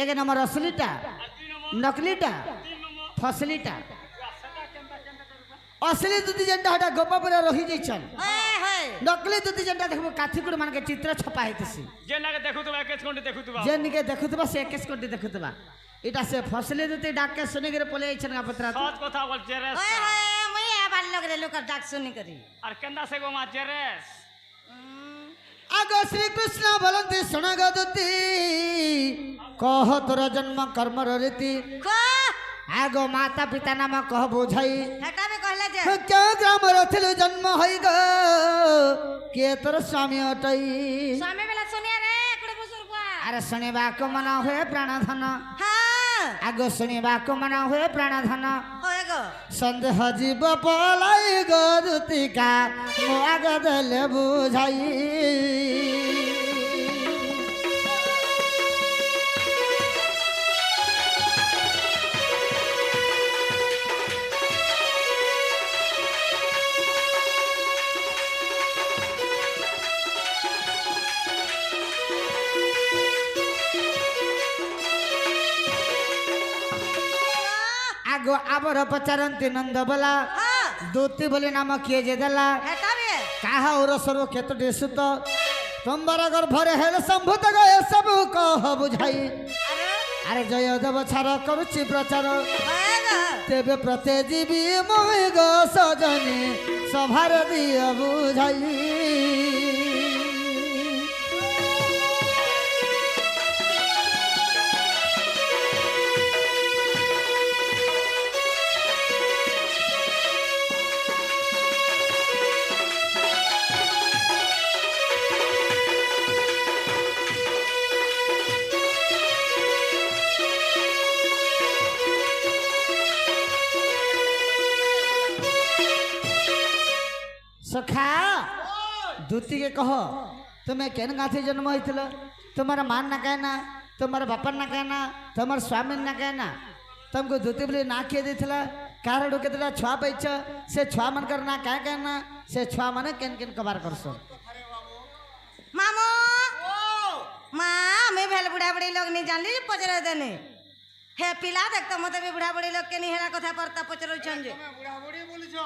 एक नंबर असलीटा नकलीटा फसलीटा असली दुती जेनटा हटा गोपापुरा रही जाइछन नकली दुती जेनटा देखबो काठीकुड़ मान के चित्र छपा हेतसी जेना के देखुतबा एकेस कोंडी देखुतबा जेन के देखुतबा से एकेस कोंडी देखुतबा इटा से फसली दुती डाक के सुनि के पले आइछन का पत्रा सच कथा बोल जेरेस ओए होए मुई आबार लोग रे लोकर डाक सुनी करी और केंदा से गो मा जेरेस आगो श्री कृष्ण बोलंती सुन गदुती कह तोर जन्म कर्म रीति को आगो माता पिता नाम कह बुझाई हेटा भी कहले जे क्या ग्राम रथिल जन्म होई गो के तोर स्वामी अटई स्वामी बेला सुनिया रे कुड़े बुजुर्ग बुआ अरे सुनिबा को मना हुए प्राणधन हां आगो सुनिबा को मना हुए प्राणधन होए गो संदेह जीव पलाई गो दुतिका मो आग देले बुझाई आगो आबर पचारंती नंद बोला दूती बोले नाम किए जे देला हेटा भी काहा और सर्व क्षेत्र देसुत तुम्बर गर्भरे हेल संभूत गए सब कह बुझाई अरे अरे जय देव छार करुची प्रचार होए गो तेबे प्रते जीवी मोहि गो सजनी सभार दिय बुझाई सखा दूती के कहो तुम्हें केन गाथी जन्म होइथिलो तुम्हारा मान ना कहना तुम्हारा बापा ना कहना तुम्हारा स्वामी ना कहना तुमको दूती बोले ना किए देथिला कारण केतला छुआ पैछ से छुआ मन कर ना क्या कहना से छुआ माने केन केन कबार करसो मामो मां मैं भेल बुढ़ा बुढ़ी लोग नहीं जानली पचरे देने हे पिला देख तो मते भी बुढ़ा बुढ़ी लोग के नहीं हेरा कथा परता पचरो छन जे बुढ़ा बुढ़ी बोली छ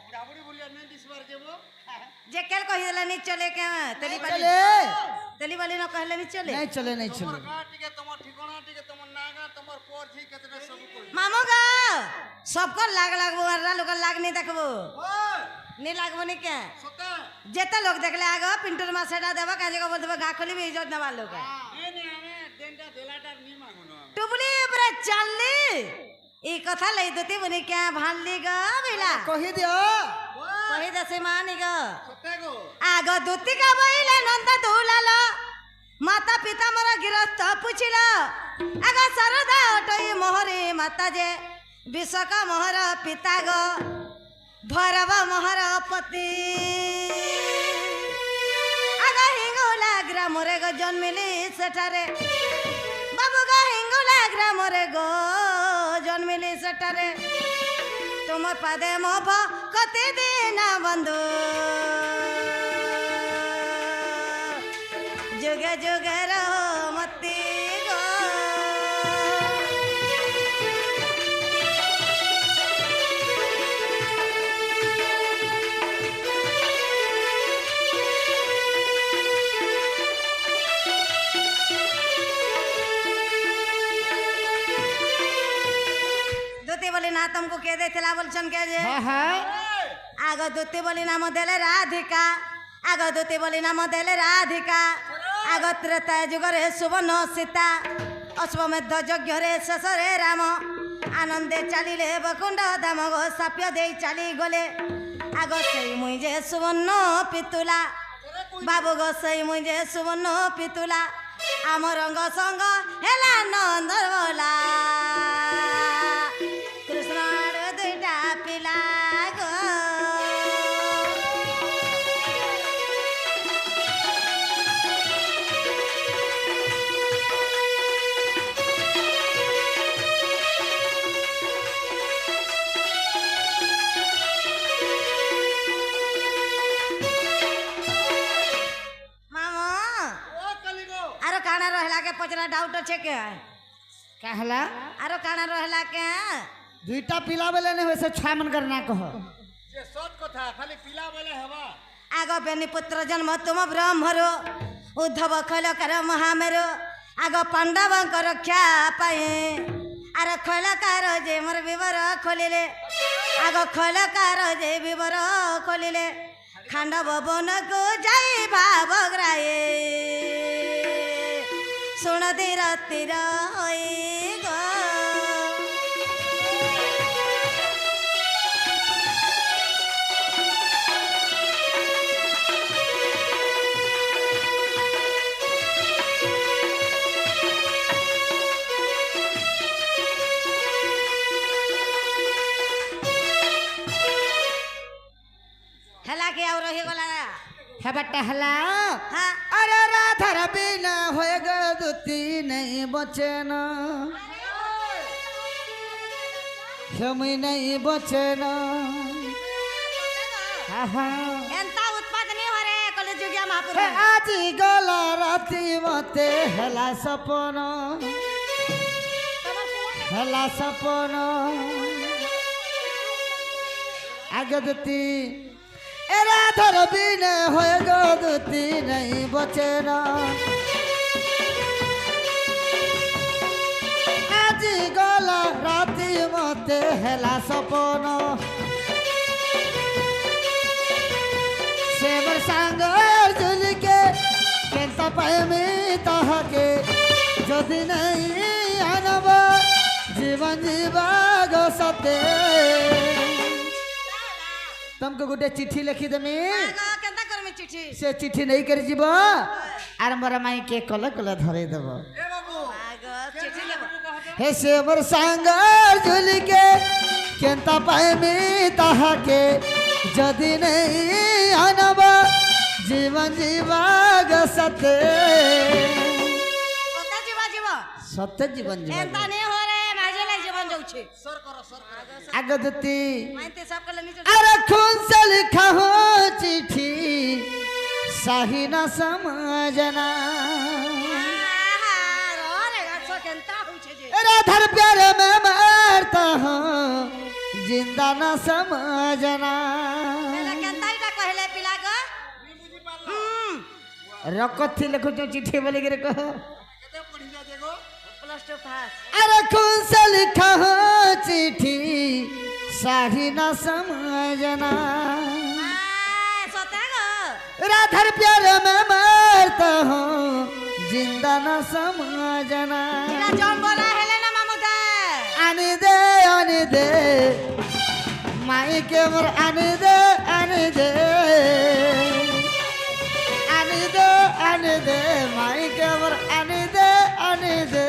बुढ़ा बुढ़ी बोलिया नहीं दिसबार जेबो जे केल कहि देला नहीं चले के तेली बाली चले तेली बाली न कहले नहीं चले नहीं चले नहीं चले टिके तमर ठिकाना टिके तमर नागा तमर कोर थी केतने सब कोई मामो गा सबको लाग लागबो मारला लोग लाग नहीं देखबो नहीं लागबो नहीं के सते जेते लोग देखले आगो पिंटूर मा सेडा देबा काजे को बोलबो गा खोली भी इज्जत नवा लोग ए ने हमें देंटा देलाटा नहीं मांगनो टुबली ऊपर चलली ई कथा लई देती बनी क्या भानली ग बेला कहि दियो कहि दसे मानी ग सते गो आगो दुती का बइले नंद दुलालो माता पिता मोर गिरस्त पुछिलो आगो सरदा अटई मोहरे माता जे विश्वका मोहर पिता गो भैरव मोहर पति आगो हिंगोला ग्राम रे गो जन्मिली सेठारे बाबू गो हिंगोला ग्राम रे गो जन्मिली सेठारे तुम पादे मो कति दिन बंधु जुगे जुगे रहो मती गो दूती बोली ना तुमको के दे थिला बोलछन के जे हां हां आगो दूती बोली नाम देले राधिका आगो दूती बोली नाम देले राधिका आगो त्रेता जुगरे सुवर्ण सीता अश्वमेध यज्ञ रे शशरे राम आनंदे चलिले बकुंड धाम गो साप्य दे चली गले आगो सई मुई जे सुवर्ण पितुला बाबू गो सई मुई जे सुवर्ण पितुला आम रंग संग हेला नंद बोला कृष्ण दुईटा पिला गो डाउट अच्छे के कहला आरो काना रहला के दुईटा पिला बेले नहीं वैसे छा मन करना कह जे सत कथा खाली पिला बेले हवा आगो बेनी पुत्र जन्म तुम ब्रह्मरो उद्धव खैल कर महामेरो आगो पांडवଙ୍କ रक्षा पाए आर खैलकार जे मोर विवर खोलिले आगो खैलकार जे विवर खोलिले खांडव वन को जाई भावग्राए सुन तिर तिर गो हेला के और रही गला है बट्टा हला हां अरे राधर बिना होए गो दुती नहीं बचे न हमें नहीं बचे न एंता उत्पादन हो रे कॉलेज जुगिया महापुर आज गला राती मते हला सपन हला सपन आगे दुती राधर बिना होए गो दुती नहीं बचे न आज गला राती मते हेला सपन से मोर सांग जुल के केंता पाएमी ताहाके जदि नहीं आनब जीवन जीवा गो सते तुमको गोटे चिट्ठी लिखी देमी आगो केंता करमी चिट्ठी से चिट्ठी नहीं कर जीव आर मोर माई के कल कल धरे देव ए बाबू आगो चिट्ठी लेबो हे से मोर सांग झुल के केंता पाएमी ताहाके जदि नहीं आनब जीवन जीवा ग सते ओता जीवा जीवा सत्य जीवन जीवा एंता नहीं हो रे माजे लाई जीवन जाउछे सर कर आगदती मानते सब कल नीचे अरे खून से लिखा हो चिट्ठी सही न समझना रो रे गछो केंता होछे जे राधर प्यार में मरता हूँ जिंदा न समझना एला केंता इटा कहले पिला गो रकथी लिखु तो चिट्ठी बोले के कह केते पढ़ी जा देगो +2 पास अरे खून से लिखा हो चिट्ठी सही न समझना सता गो राधर प्यार में मरता हूँ जिंदा न समझना इला जम बोला हेले ना मामुदा आने दे माई के मोर आने दे माई के मोर आने दे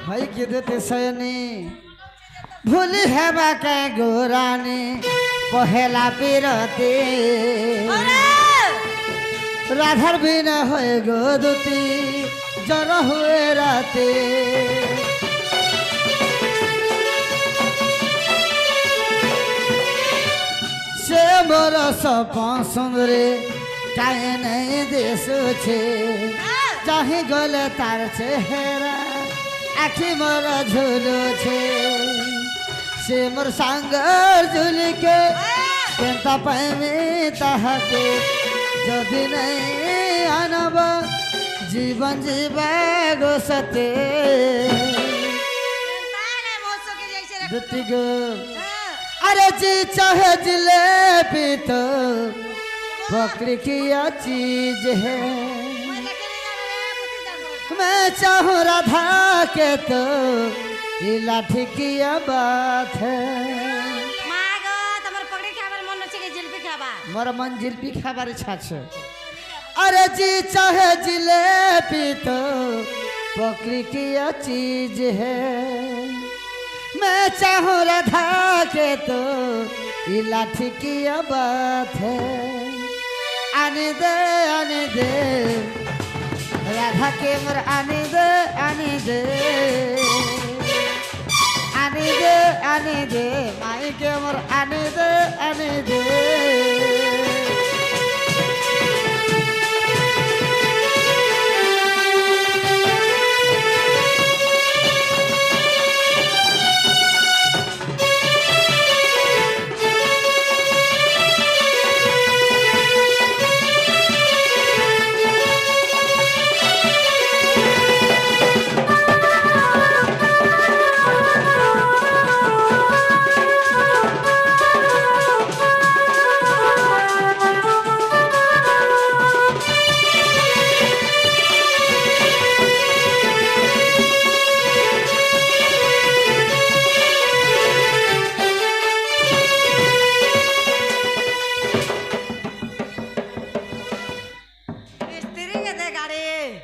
भाई के देते सयनी भूल है बाका गोरानी पहला पिरती राधर भी न होए गो दुती जर हुए राते से मोर सपा सुंदरे काहे नहीं देश छे चाहे गले तार चेहरा आखी मोर झुलो छे से मोर सांगर झुल के केंता पाएमी ताहाके जदि नहीं आनब जीवन जीवा गो सते तारे मोसो के जैसे दुती गो अरे जी चाहे जिलेबी तो पकड़ी किया चीज है मैं चाहूँ राधा के तो ये लाठी किया बात है मोर मन जिलेबी खाबार इच्छा छे अरे जी चाहे जिलेबी तो पकड़ी किया चीज है मैं चाहूँ राधा के तो ये लाठी किया बात है आने दे राधा के मोर आने दे माई के मोर आने दे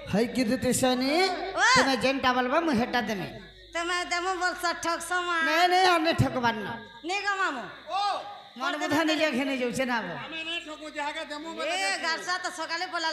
है कि दुतिसनी तुम्हें जेंटा बलबा मुझे हेटा देमे तुम्हें देमु बोल ठक समा नहीं अन्य ठकबान ना ने गमामु ও मन बुधा नहीं जाके नहीं जाऊ से ना আমি না ঠকু যাহাকে দেমু ए गारसा तो सकाले बोला